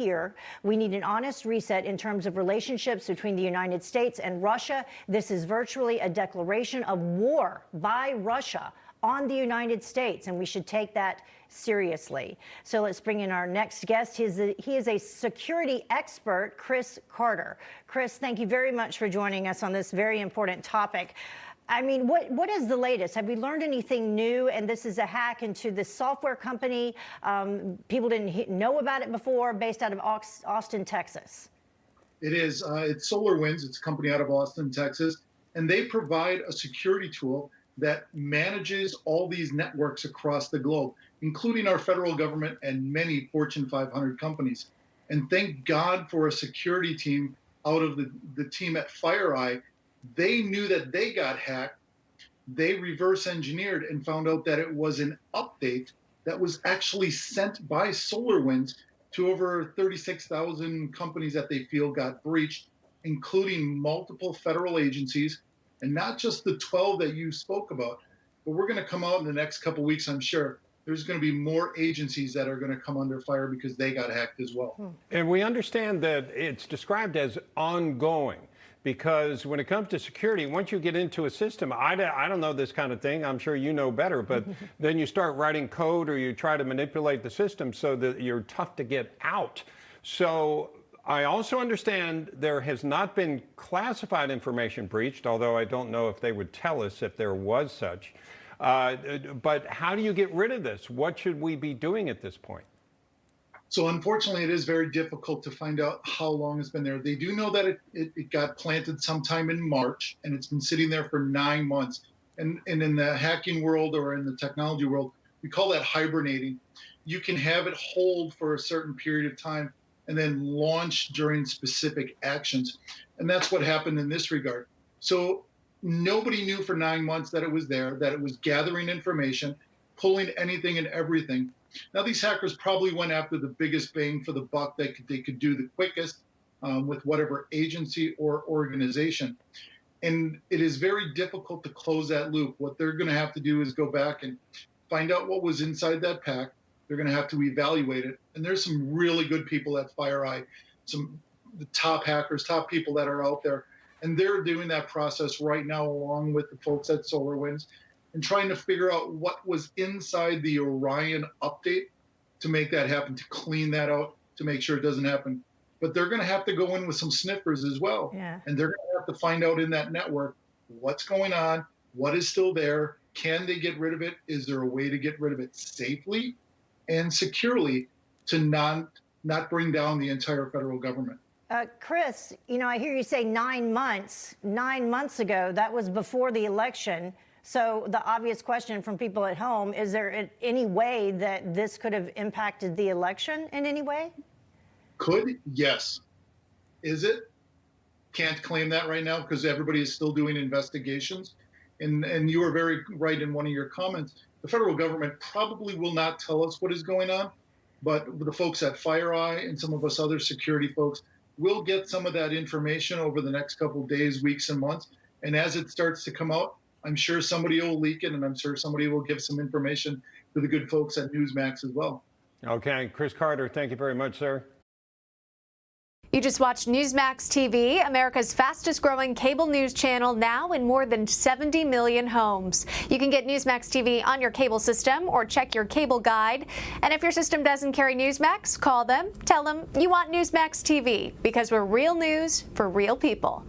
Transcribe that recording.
here. We need an honest reset in terms of relationships between the United States and Russia. This is virtually a declaration of war by Russia on the United States, and we should take that seriously. So let's bring in our next guest. He is a security expert, Chris Carter. Chris, thank you very much for joining us on this very important topic. I mean, what is the latest? Have we learned anything new? And this is a hack into this software company. People didn't know about it before, based out of Austin, Texas. It is. It's SolarWinds. It's a company out of Austin, Texas. And they provide a security tool that manages all these networks across the globe, including our federal government and many Fortune 500 companies. And thank God for a security team out of the team at FireEye. They knew that they got hacked. They reverse engineered and found out that it was an update that was actually sent by SolarWinds to over 36,000 companies that they feel got breached, including multiple federal agencies, and not just the 12 that you spoke about. But we're going to come out in the next couple of weeks, I'm sure. There's going to be more agencies that are going to come under fire because they got hacked as well. And we understand that it's described as ongoing. Because when it comes to security, once you get into a system, I don't know this kind of thing, I'm sure you know better, but then you start writing code or you try to manipulate the system so that you're tough to get out. So I also understand there has not been classified information breached, although I don't know if they would tell us if there was such. But how do you get rid of this? What should we be doing at this point? So unfortunately, it is very difficult to find out how long it's been there. They do know that it got planted sometime in March, and it's been sitting there for 9 months. And in the hacking world or in the technology world, we call that hibernating. You can have it hold for a certain period of time and then launch during specific actions. And that's what happened in this regard. So nobody knew for 9 months that it was there, that it was gathering information, pulling anything and everything. Now, these hackers probably went after the biggest bang for the buck they could do the quickest with whatever agency or organization. And it is very difficult to close that loop. What they're going to have to do is go back and find out what was inside that pack. They're going to have to evaluate it. And there's some really good people at FireEye, the top hackers, top people that are out there. And they're doing that process right now along with the folks at SolarWinds, and trying to figure out what was inside the Orion update to make that happen, to clean that out, to make sure it doesn't happen. But they're going to have to go in with some sniffers as well. Yeah. And they're going to have to find out in that network what's going on, what is still there, can they get rid of it? Is there a way to get rid of it safely and securely to not bring down the entire federal government? Chris, you know, I hear you say 9 months. 9 months ago, that was before the election. So the obvious question from people at home, is there any way that this could have impacted the election in any way? Could, yes. Is it? Can't claim that right now because everybody is still doing investigations. And you were very right in one of your comments. The federal government probably will not tell us what is going on, but the folks at FireEye and some of us other security folks will get some of that information over the next couple of days, weeks, and months. And as it starts to come out, I'm sure somebody will leak it, and I'm sure somebody will give some information to the good folks at Newsmax as well. Okay, Chris Carter, thank you very much, sir. You just watched Newsmax TV, America's fastest growing cable news channel, now in more than 70 million homes. You can get Newsmax TV on your cable system or check your cable guide. And if your system doesn't carry Newsmax, call them, tell them you want Newsmax TV, because we're real news for real people.